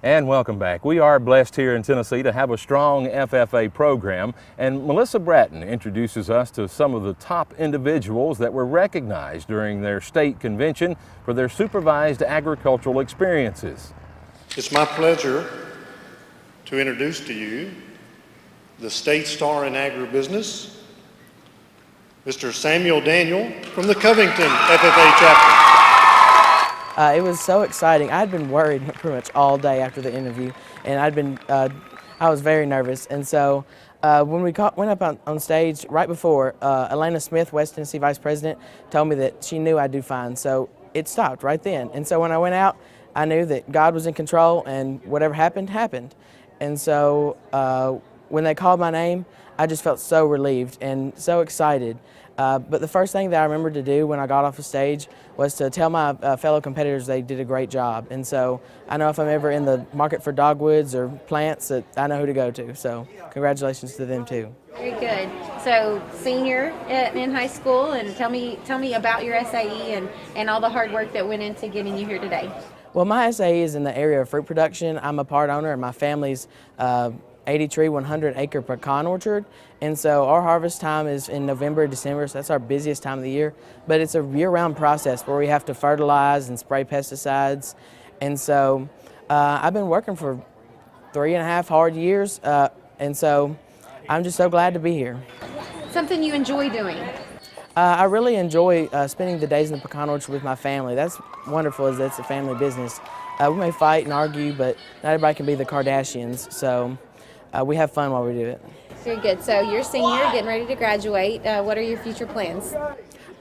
And welcome back. We are blessed here in Tennessee to have a strong FFA program, and Melissa Bratton introduces us to some of the top individuals that were recognized during their state convention for their supervised agricultural experiences. It's my pleasure to introduce to you the State Star in Agribusiness, Mr. Samuel Daniel from the Covington FFA chapter. It was so exciting. I had been worried pretty much all day after the interview, and I was very nervous. And so when we went up on stage right before, Elena Smith, West Tennessee Vice President, told me that she knew I'd do fine. So it stopped right then. And so when I went out, I knew that God was in control, and whatever happened, happened. And so when they called my name, I just felt so relieved and so excited. But the first thing that I remembered to do when I got off the stage was to tell my fellow competitors they did a great job. And so I know if I'm ever in the market for dogwoods or plants, that I know who to go to. So congratulations to them too. Very good. So senior in high school, and tell me about your SAE and all the hard work that went into getting you here today. Well, my SAE is in the area of fruit production. I'm a part owner in my family's 80-tree, 100-acre pecan orchard, and so our harvest time is in November, December, so that's our busiest time of the year, but it's a year-round process where we have to fertilize and spray pesticides, and so I've been working for 3.5 hard years, and so I'm just so glad to be here. Something you enjoy doing? I really enjoy spending the days in the pecan orchard with my family. That's wonderful, as it's a family business. We may fight and argue, but not everybody can be the Kardashians, so we have fun while we do it. Very good. So you're a senior, getting ready to graduate. What are your future plans?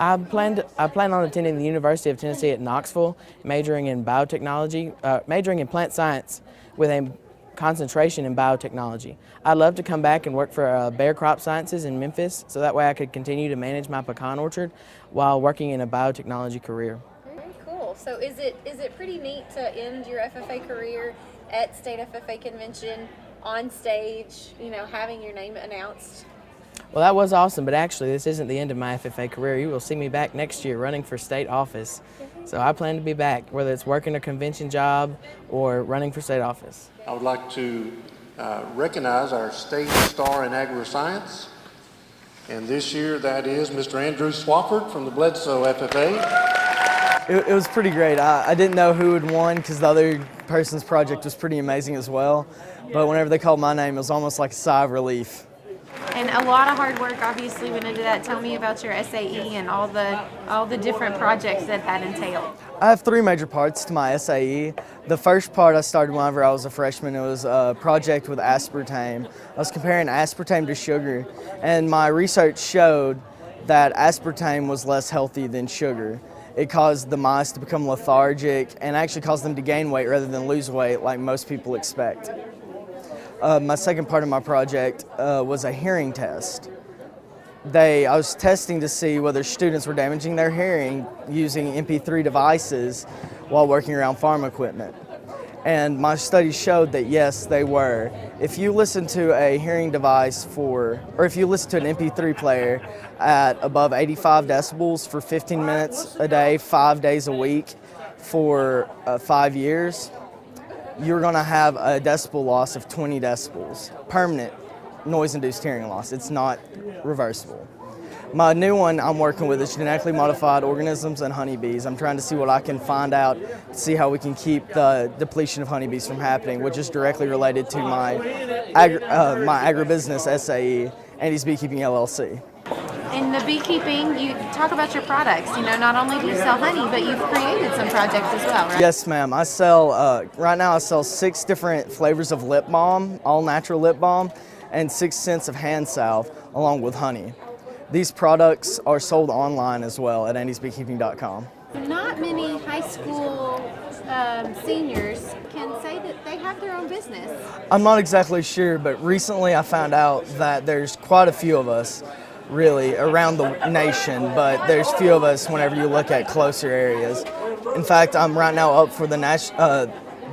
I plan on attending the University of Tennessee at Knoxville, majoring in biotechnology, majoring in plant science with a concentration in biotechnology. I'd love to come back and work for Bayer Crop Sciences in Memphis, so that way I could continue to manage my pecan orchard while working in a biotechnology career. Very cool. So is it pretty neat to end your FFA career at State FFA Convention on stage, having your name announced? Well, that was awesome, but actually this isn't the end of my FFA career. You will see me back next year running for state office. So I plan to be back, whether it's working a convention job or running for state office. I would like to recognize our State Star in Agri-Science, and this year that is Mr. Andrew Swofford from the Bledsoe FFA. It was pretty great. I didn't know who had won because the other person's project was pretty amazing as well. But whenever they called my name, it was almost like a sigh of relief. And a lot of hard work obviously went into that. Tell me about your SAE and all the different projects that entailed. I have 3 major parts to my SAE. The first part I started whenever I was a freshman. It was a project with aspartame. I was comparing aspartame to sugar, and my research showed that aspartame was less healthy than sugar. It caused the mice to become lethargic and actually caused them to gain weight rather than lose weight like most people expect. My second part of my project was a hearing test. I was testing to see whether students were damaging their hearing using MP3 devices while working around farm equipment. And my study showed that yes, they were. If you listen to a hearing device or if you listen to an MP3 player at above 85 decibels for 15 minutes a day, 5 days a week for 5 years, you're going to have a decibel loss of 20 decibels, permanent noise-induced hearing loss. It's not reversible. My new one I'm working with is genetically modified organisms and honeybees. I'm trying to see what I can find out, see how we can keep the depletion of honeybees from happening, which is directly related to my agribusiness SAE, Andy's Beekeeping LLC. In the beekeeping, you talk about your products. Not only do you sell honey, but you've created some projects as well, right? Yes, ma'am. I sell, right now I sell 6 different flavors of lip balm, all natural lip balm, and 6 scents of hand salve, along with honey. These products are sold online as well at andysbeekeeping.com. Not many high school seniors can say that they have their own business. I'm not exactly sure, but recently I found out that there's quite a few of us really around the nation, but there's few of us whenever you look at closer areas. In fact, I'm right now up for the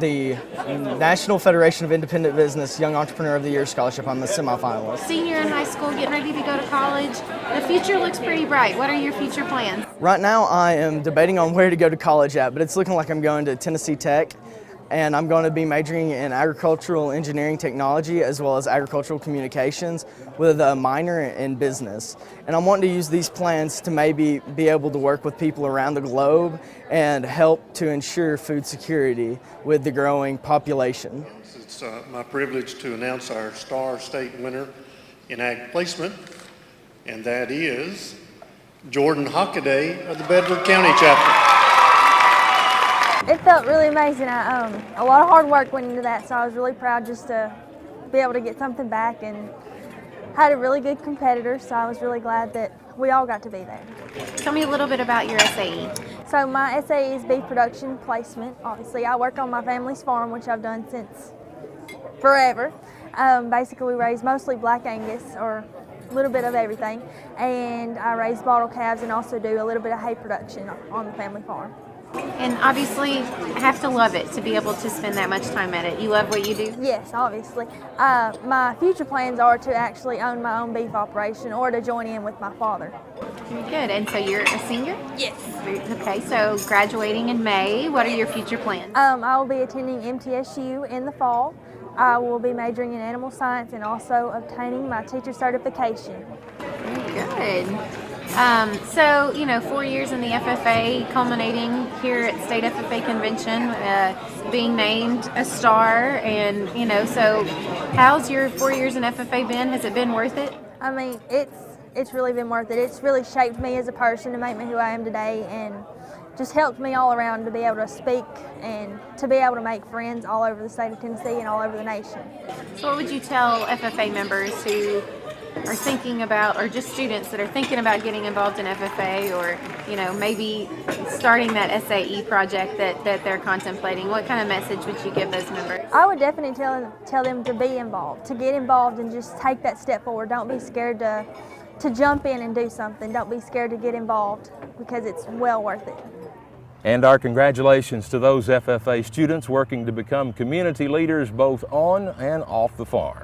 National Federation of Independent Business Young Entrepreneur of the Year Scholarship. I'm a semifinalist. Senior in high school, getting ready to go to college. The future looks pretty bright. What are your future plans? Right now I am debating on where to go to college at, but it's looking like I'm going to Tennessee Tech and I'm going to be majoring in agricultural engineering technology as well as agricultural communications with a minor in business. And I'm wanting to use these plans to maybe be able to work with people around the globe and help to ensure food security with the growing population. It's my privilege to announce our Star State winner in Ag Placement, and that is Jordan Hockaday of the Bedford County chapter. It felt really amazing. A lot of hard work went into that, so I was really proud just to be able to get something back, and had a really good competitor, so I was really glad that we all got to be there. Tell me a little bit about your SAE. So my SAE is beef production placement. Obviously, I work on my family's farm, which I've done since forever. Basically, we raise mostly Black Angus, or a little bit of everything, and I raise bottle calves and also do a little bit of hay production on the family farm. And obviously, have to love it to be able to spend that much time at it. You love what you do? Yes, obviously. My future plans are to actually own my own beef operation or to join in with my father. Very good. And so you're a senior? Yes. Okay, so graduating in May. What are your future plans? I will be attending MTSU in the fall. I will be majoring in animal science and also obtaining my teacher certification. Very good. So, 4 years in the FFA, culminating here at State FFA Convention, being named a star, and, so how's your 4 years in FFA been? Has it been worth it? I mean, it's really been worth it. It's really shaped me as a person to make me who I am today, and just helped me all around to be able to speak and to be able to make friends all over the state of Tennessee and all over the nation. So what would you tell FFA members who are thinking about, or just students that are thinking about getting involved in FFA, or maybe starting that SAE project that they're contemplating? What kind of message would you give those members? I would definitely tell them to be involved, to get involved and just take that step forward. Don't be scared to jump in and do something. Don't be scared to get involved, because it's well worth it. And our congratulations to those FFA students working to become community leaders both on and off the farm.